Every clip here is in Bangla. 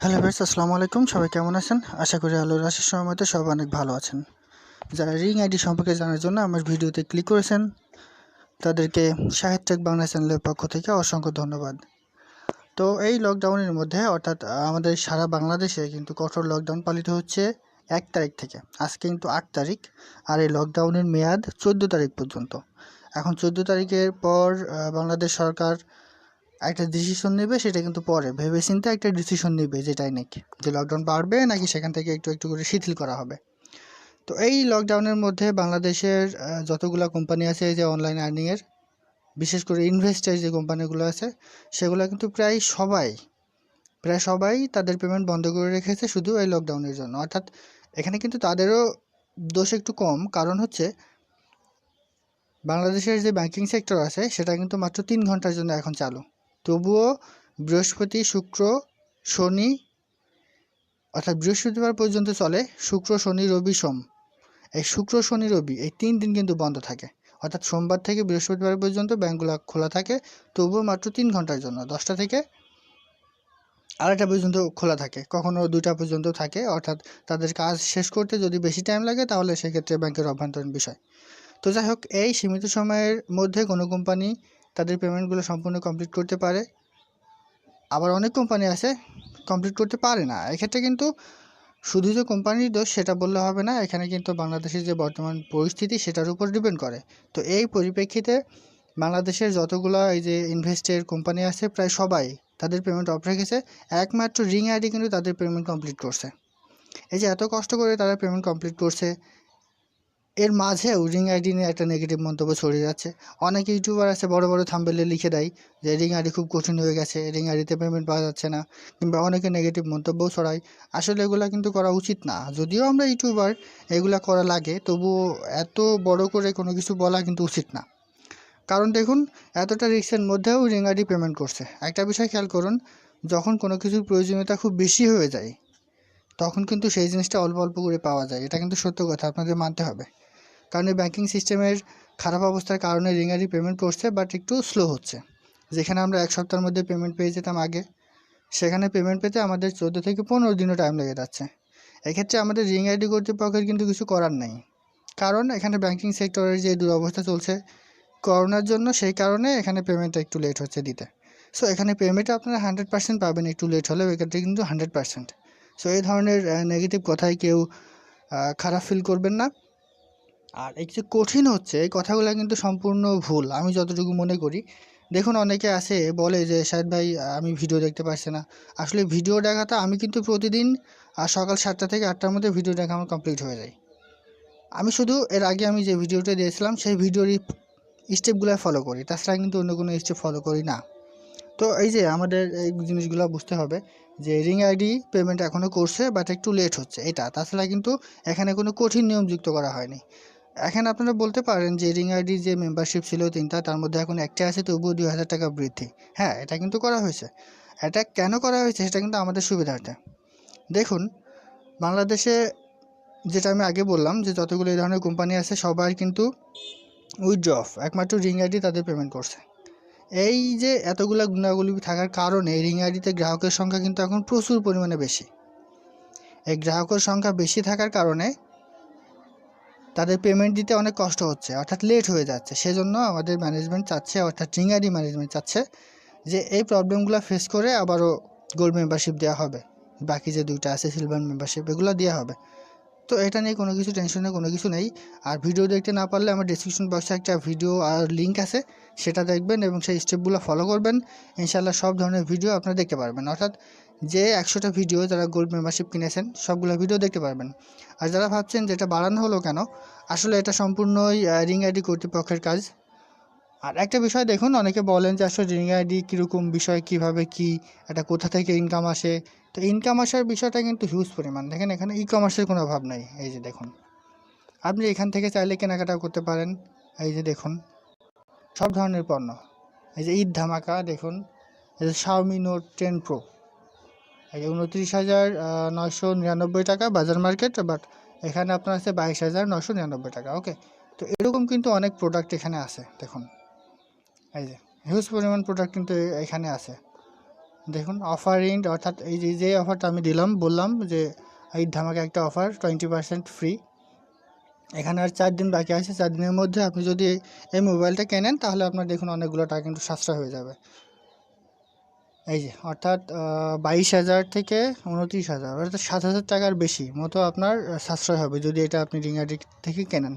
হ্যালো ভাইস, আসসালামু আলাইকুম। সবাই কেমন আছেন? আশা করি আল্লাহর আশিস রহমতে সবাই অনেক ভালো আছেন। যারা রিং আইডি সম্পর্কে জানার জন্য আমার ভিডিওতে ক্লিক করেছেন তাদেরকে সাহিত্যিক বাংলা চ্যানেলের পক্ষ থেকে অসংখ্য ধন্যবাদ। তো এই লকডাউনের মধ্যে অর্থাৎ আমাদের সারা বাংলাদেশে কিন্তু কঠোর লকডাউন পালিত হচ্ছে 1 তারিখ থেকে। আজকে কিন্তু 8 তারিখ, আর এই লকডাউনের মেয়াদ 14 তারিখ পর্যন্ত। এখন 14 তারিখের পর বাংলাদেশ সরকার একটা ডিসিশন নেবে, সেটা কিন্তু পরে ভেবেচিন্তে একটা ডিসিশন নেবে, যেটাই নাকি যে লকডাউন বাড়বে নাকি সেখান থেকে একটু একটু করে শিথিল করা হবে। তো এই লকডাউনের মধ্যে বাংলাদেশের যতগুলো কোম্পানি আছে, এই যে অনলাইন আর্নিংয়ের, বিশেষ করে ইনভেস্টের যে কোম্পানিগুলো আছে, সেগুলো কিন্তু প্রায় সবাই তাদের পেমেন্ট বন্ধ করে রেখেছে শুধু এই লকডাউনের জন্য। অর্থাৎ এখানে কিন্তু তাদেরও দোষ একটু কম, কারণ হচ্ছে বাংলাদেশের যে ব্যাংকিং সেক্টর আছে সেটা কিন্তু মাত্র 3 ঘন্টার জন্য এখন চালু। তবুও বৃহস্পতি, শুক্র, শনি, অর্থাৎ বৃহস্পতিবার পর্যন্ত চলে, শুক্র, শনি, রবি, সোম। এই শুক্র, শনি, রবি এই 3 দিন কিন্তু বন্ধ থাকে। অর্থাৎ সোমবার থেকে বৃহস্পতিবার পর্যন্ত ব্যাংকগুলো খোলা থাকে, তবুও মাত্র 3 ঘন্টার জন্য। 10টা থেকে 2:30 পর্যন্ত খোলা থাকে, কখনো 2টা পর্যন্ত থাকে। অর্থাৎ তাদের কাজ শেষ করতে যদি বেশি টাইম লাগে তাহলে সেক্ষেত্রে ব্যাংকের অভ্যন্তরীণ বিষয়। তো যাই হোক, এই সীমিত সময়ের মধ্যে কোনো কোম্পানি তাদের পেমেন্টগুলো সম্পূর্ণ কমপ্লিট করতে পারে, আবার অনেক কোম্পানি আছে কমপ্লিট করতে পারে না। এক্ষেত্রে কিন্তু শুধু যে কোম্পানির দোষ সেটা বললে হবে না, এখানে কিন্তু বাংলাদেশের যে বর্তমান পরিস্থিতি সেটার উপর ডিপেন্ড করে। তো এই পরিপ্রেক্ষিতে বাংলাদেশের যতগুলো এই যে ইনভেস্টের কোম্পানি আছে প্রায় সবাই তাদের পেমেন্ট অফ রেখেছে। একমাত্র রিং আইডি কিন্তু তাদের পেমেন্ট কমপ্লিট করছে। এই যে এত কষ্ট করে তারা পেমেন্ট কমপ্লিট করছে, এর মাঝেও রিং আইডি নিয়ে একটা নেগেটিভ মন্তব্য ছড়িয়ে যাচ্ছে। অনেক ইউটিউবার আছে বড় বড় থাম্বনেলে লিখে দেয় যে রিং আইডি খুব কঠিন হয়ে গেছে, রিং আইডিতে পেমেন্ট পাওয়া যাচ্ছে না, কিংবা অনেকে নেগেটিভ মন্তব্যও ছড়ায়। আসলে এগুলো কিন্তু করা উচিত না। যদিও আমরা ইউটিউবার, এগুলা করা লাগে, তবুও এত বড় করে কোনো কিছু বলা কিন্তু উচিত না। কারণ দেখুন, এতটা রিস্কের মধ্যেও রিং আইডি পেমেন্ট করছে। একটা বিষয় খেয়াল করুন, যখন কোনো কিছুর প্রয়োজনীয়তা খুব বেশি হয়ে যায় তখন কিন্তু সেই জিনিসটা অল্প অল্প করে পাওয়া যায়। এটা কিন্তু সত্য কথা, আপনাদের মানতে হবে। কারণ এই ব্যাংকিং সিস্টেমের খারাপ অবস্থার কারণে রিং আইডি পেমেন্ট করছে, বাট একটু স্লো হচ্ছে। যেখানে আমরা 1 সপ্তাহের মধ্যে পেমেন্ট পেয়ে যেতাম আগে, সেখানে পেমেন্ট পেতে আমাদের 14 থেকে 15 দিনও টাইম লেগে যাচ্ছে। এক্ষেত্রে আমাদের রিং আইডি কর্তৃপক্ষের কিন্তু কিছু করার নেই, কারণ এখানে ব্যাংকিং সেক্টরের যে দুরবস্থা চলছে করোনার জন্য, সেই কারণে এখানে পেমেন্টটা একটু লেট হচ্ছে দিতে। সো এখানে পেমেন্টে আপনারা 100% পাবেন, একটু লেট হলেও এক্ষেত্রে কিন্তু 100%। সো এই ধরনের নেগেটিভ কথায় কেউ খারাপ ফিল করবেন না। আর এই যে কঠিন হচ্ছে, এই কথাগুলো কিন্তু সম্পূর্ণ ভুল আমি যতটুকু মনে করি। দেখুন, অনেকে আসে বলে যে শাহেদ ভাই, আমি ভিডিও দেখতে পারছি না। আসলে ভিডিও দেখাটা আমি কিন্তু প্রতিদিন সকাল 7টা থেকে 8টার মধ্যে ভিডিও দেখা আমার কমপ্লিট হয়ে যায়। আমি শুধু এর আগে আমি যে ভিডিওটা দিয়েছিলাম সেই ভিডিওর স্টেপগুলো ফলো করি, তাছাড়া কিন্তু অন্য কোনো স্টেপ ফলো করি না। তো এই যে আমাদের এই জিনিসগুলো বুঝতে হবে যে রিং আইডি পেমেন্ট এখনও করছে, বাট একটু লেট হচ্ছে এটা। তাছাড়া কিন্তু এখানে কোনো কঠিন নিয়ম যুক্ত করা হয়নি। এখানে আপনারা বলতে পারেন যে রিং আইডির যে মেম্বারশিপ ছিল 3টা, তার মধ্যে এখন একটা আছে, তবুও 2000 টাকা বৃদ্ধি। হ্যাঁ, এটা কিন্তু করা হয়েছে। এটা কেন করা হয়েছে সেটা কিন্তু আমাদের সুবিধার্থে। দেখুন, বাংলাদেশে যেটা আমি আগে বললাম যে যতগুলো এই ধরনের কোম্পানি আছে সবার কিন্তু উইথড্র অফ, একমাত্র রিং আইডি তাদের পেমেন্ট করছে। এই যে এতগুলা গুণাগুলি থাকার কারণে রিং আইডিতে গ্রাহকের সংখ্যা কিন্তু এখন প্রচুর পরিমাণে বেশি। এই গ্রাহকের সংখ্যা বেশি থাকার কারণে তাদের পেমেন্ট দিতে অনেক কষ্ট হচ্ছে, অর্থাৎ লেট হয়ে যাচ্ছে। সেজন্য আমাদের ম্যানেজমেন্ট চাচ্ছে, অর্থাৎ রিং আইডি ম্যানেজমেন্ট চাচ্ছে যে এই প্রবলেমগুলো ফেস করে আবারও গোল্ড মেম্বারশিপ দেওয়া হবে। বাকি যে 2টা আছে সিলভার মেম্বারশিপ, এগুলো দেওয়া হবে। তো এটা নিয়ে কোনো কিছু টেনশনের কোনো কিছু নেই। আর ভিডিও দেখতে না পারলে আমার ডিসক্রিপশন বক্সে একটা ভিডিও আর লিঙ্ক আছে, সেটা দেখবেন এবং সেই স্টেপগুলো ফলো করবেন। ইনশাআল্লাহ সব ধরনের ভিডিও আপনারা দেখতে পারবেন। অর্থাৎ যে 100টা ভিডিও যারা গোল্ড মেম্বারশিপ কিনেছেন সবগুলো ভিডিও দেখতে পারবেন। আর যারা ভাবছেন যে এটা বাড়ানো হলো কেন, আসলে এটা সম্পূর্ণই রিং আইডি কর্তৃপক্ষের কাজ। আর একটা বিষয় দেখুন, অনেকে বলেন যে আসলে রিং আইডি কীরকম বিষয়, কীভাবে কি, এটা কোথা থেকে ইনকাম আসে। তো ইনকাম আসার বিষয়টা কিন্তু হিউজ পরিমাণ। দেখেন, এখানে ই কমার্সের কোনো অভাব নেই। এই যে দেখুন, আপনি এখান থেকে চাইলে কেনাকাটা করতে পারেন। এই যে দেখুন, সব ধরনের পণ্য। এই যে ঈদ ধামাকা দেখুন, এই যে Xiaomi Note 10 Pro, এই যে 29,999 টাকা বাজার মার্কেট, বাট এখানে আপনার আছে 22,999 টাকা। ওকে, তো এরকম কিন্তু অনেক প্রোডাক্ট এখানে আছে। দেখুন, এই যে হিউজ পরিমাণ প্রোডাক্ট কিন্তু এখানে আছে। দেখুন অফার ইন্ড, অর্থাৎ এই যে অফারটা আমি বললাম যে এই ধামাকা একটা অফার 20% ফ্রি। এখানে আর 4 দিন বাকি আছে। 4 দিনের মধ্যে আপনি যদি এই মোবাইলটা কেনেন তাহলে আপনার দেখুন অনেকগুলো টাকা কিন্তু সাশ্রয় হয়ে যাবে। এই যে অর্থাৎ 22,000 থেকে 29,000, অর্থাৎ 7,000 টাকার বেশি মতো আপনার সাশ্রয় হবে যদি এটা আপনি ringID থেকে কেনেন।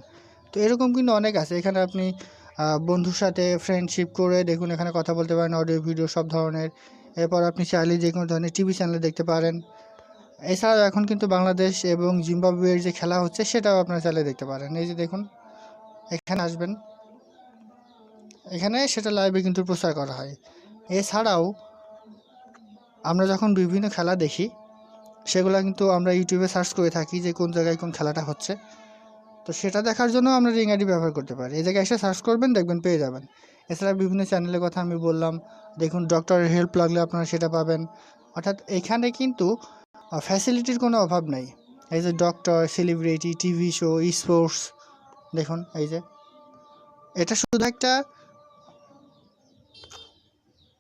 তো এরকম কিন্তু অনেক আছে। এখানে আপনি বন্ধুর সাথে ফ্রেন্ডশিপ করে দেখুন এখানে কথা বলতে পারেন, অডিও ভিডিও সব ধরনের। এরপর আপনি চাইলে যে কোনো ধরনের টিভি চ্যানেল দেখতে পারেন। এছাড়াও এখন কিন্তু বাংলাদেশ এবং জিম্বাবুয়ের যে খেলা হচ্ছে সেটাও আপনারা চাইলে দেখতে পারেন। এই যে দেখুন এখানে আসবেন, এখানে সেটা লাইভে কিন্তু প্রচার করা হয়। এছাড়াও আমরা যখন বিভিন্ন খেলা দেখি সেগুলো কিন্তু আমরা ইউটিউবে সার্চ করে থাকি যে কোন জায়গায় কোন খেলাটা হচ্ছে। তো সেটা দেখার জন্য আমরা ringID ব্যবহার করতে পারি। এই জায়গায় এসে সার্চ করবেন, দেখবেন পেয়ে যাবেন। এছাড়া বিভিন্ন চ্যানেলের কথা আমি বললাম, দেখুন ডক্টরের হেল্প লাগলে আপনারা সেটা পাবেন। অর্থাৎ এখানে কিন্তু ফ্যাসিলিটির কোনো অভাব নেই। এই যে doctor, celebrity, TV show, sports, দেখুন এই যে এটা শুধু একটা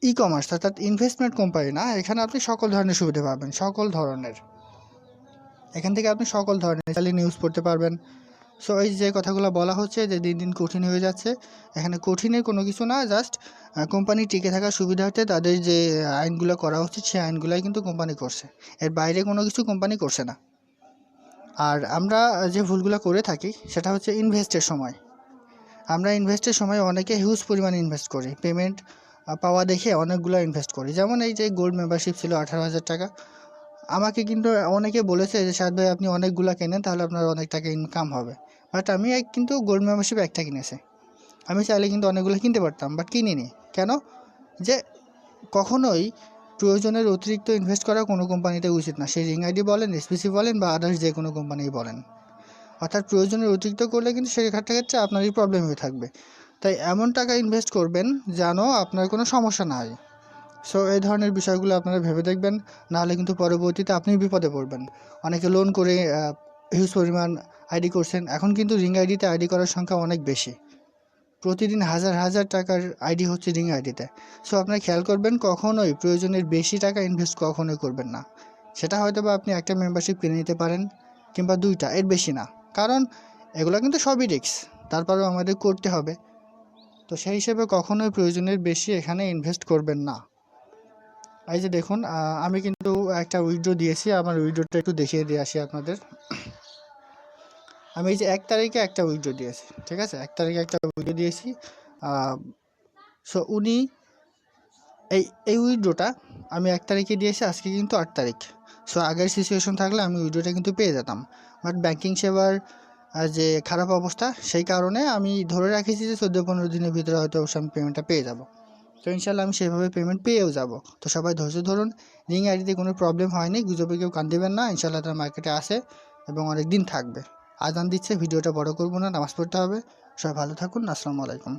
ই-কমার্স অর্থাৎ ইনভেস্টমেন্ট কোম্পানি না। এখানে আপনি সকল ধরনের সুবিধা পাবেন, সকল ধরনের। এখান থেকে আপনি সকল ধরনের চাইলে নিউজ পড়তে পারবেন। সো এই যে কথাগুলো বলা হচ্ছে যে দিন দিন কঠিন হয়ে যাচ্ছে, এখানে কঠিনের কোনো কিছু না, জাস্ট কোম্পানি টিকে থাকার সুবিধার্থে তাদের যে আইনগুলো করা উচিত সেই আইনগুলোই কিন্তু কোম্পানি করছে। এর বাইরে কোনো কিছু কোম্পানি করছে না। আর আমরা যে ভুলগুলো করে থাকি সেটা হচ্ছে ইনভেস্টের সময়। আমরা ইনভেস্টের সময় অনেকে হিউজ পরিমাণে ইনভেস্ট করি, পেমেন্ট পাওয়া দেখে অনেকগুলো ইনভেস্ট করি। যেমন এই যে গোল্ড মেম্বারশিপ ছিল 18,000 টাকা। আমাকে কিন্তু অনেকে বলেছে যে সাদ ভাই আপনি অনেকগুলো কেনেন তাহলে আপনার অনেক টাকা ইনকাম হবে। বাট আমি কিন্তু গোল্ড মেম্বারশিপ একটা কিনেছি। আমি চাইলে কিন্তু অনেকগুলো কিনতে পারতাম, বাট কিনিনি। কেন? যে কখনোই প্রয়োজনের অতিরিক্ত ইনভেস্ট করা কোনো কোম্পানিতে উচিত না। সেই ringID বলেন, এসপিসি বলেন বা আদার্স যে কোনো কোম্পানি বলেন। অর্থাৎ প্রয়োজনের অতিরিক্ত করলে কিন্তু সেক্ষেত্রে আপনারই প্রবলেম হয়ে থাকবে। তাই এমন টাকা ইনভেস্ট করবেন যেন আপনার কোনো সমস্যা না হয়। সো এই ধরনের বিষয়গুলো আপনারা ভেবে দেখবেন, নাহলে কিন্তু পরবর্তীতে আপনি বিপদে পড়বেন। অনেকে লোন করে হিউজ পরিমাণ আইডি করছেন। এখন কিন্তু ringID-তে আইডি করার সংখ্যা অনেক বেশি। প্রতিদিন হাজার হাজার টাকার আইডি হচ্ছে ringID-তে। সো আপনারা খেয়াল করবেন, কখনোই প্রয়োজনের বেশি টাকা ইনভেস্ট কখনোই করবেন না। সেটা হয়তো বা আপনি একটা মেম্বারশিপ কিনে নিতে পারেন কিংবা 2টা, এর বেশি না। কারণ এগুলো কিন্তু সবই রিস্ক, তারপরেও আমাদের করতে হবে। তো সেই হিসেবে কখনোই প্রয়োজনের বেশি এখানে ইনভেস্ট করবেন না। এই যে দেখুন আমি কিন্তু একটা উইথড্র দিয়েছি, আমার উইথড্রটা একটু দেখিয়ে দিয়ে আসি আপনাদের। আমি এই যে 1 তারিখে একটা উইথড্র দিয়েছি, ঠিক আছে? 1 তারিখে একটা উইথড্র দিয়েছি। সো উনি এই উইথড্রটা আমি 1 তারিখে দিয়েছি, আজকে কিন্তু 8 তারিখ। সো আগের সিচুয়েশন থাকলে আমি উইথড্রটা কিন্তু পেয়ে যেতাম। বাট ব্যাংকিং সেবার যে খারাপ অবস্থা সেই কারণে আমি ধরে রাখেছি যে 14-15 দিনের ভিতরে হয়তো অবশ্যই আমি পেমেন্টটা পেয়ে যাব। তো ইনশাল্লাহ আমি সেভাবে পেমেন্ট পেয়েও যাব। তো সবাই ধৈর্য ধরুন। ringID-তে কোনো প্রবলেম হয়নি, গুজবে কেউ কান দেবেন না। ইনশাল্লাহ তার মার্কেটে আসে এবং অনেক দিন থাকবে। আজান দিচ্ছে, ভিডিওটা বড় করব না, নামাজ পড়তে হবে। সবাই ভালো থাকুন। আসসালামু আলাইকুম।